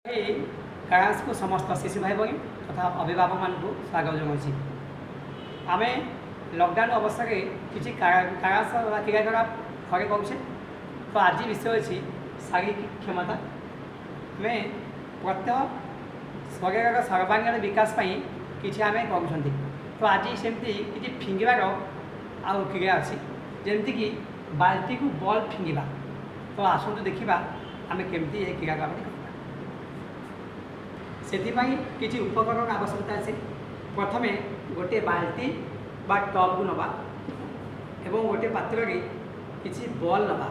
Class को समस्त शिशु भाई बहन तथा अभिभावक मान स्वागत जनाऊँ। आम लॉकडाउन अवस्था किसी क्लास क्रियाकलाप घरे करुचे। तो आज विषय अच्छी शारीरिक क्षमता आम प्रत्येक शरीर सर्वांगीण विकास किसी आम कर। तो आज सेमती किसी फिंगार आउ क्रिया अच्छी जमीक बाल्टी को बॉल फिंगा। तो आसतु देखा आम केमती क्रियाकलाप से किसी उपकरण आवश्यकता अच्छे। प्रथम गोटे बाल्टी बा टब को नवा एवं गोटे पात्र किसी बॉल नवा।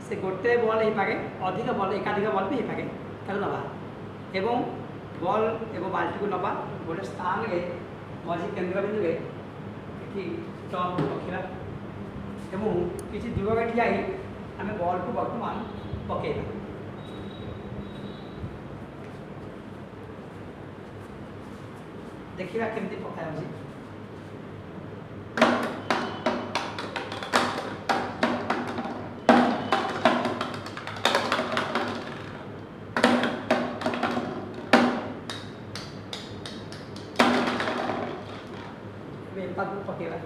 से गोटे बॉल हो पारे अधिक बॉल एकाधिक बॉल भी हो पारे नवा एवं बॉल एवं बाल्टी को नवा गोटे स्थान में मझी केन्द्र बिंदु ये टब को रखा एवं किसी दूर ठिया आम बॉल को बर्तमान पकेबा। देखा केमती पका पकेबा।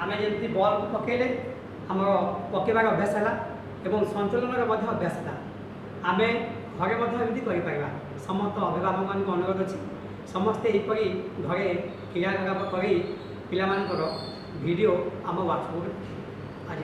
आम जमी बॉल को पकेले आम पकेबार अभ्यास है एवं संतुलन अभ्यास है। आम घरे कर समस्त अभिभावक मान अनुरोध अच्छी समस्ते यहपरी घरे क्रियाकलाप कर पिला भिडियो आम व्हाट्सएप आज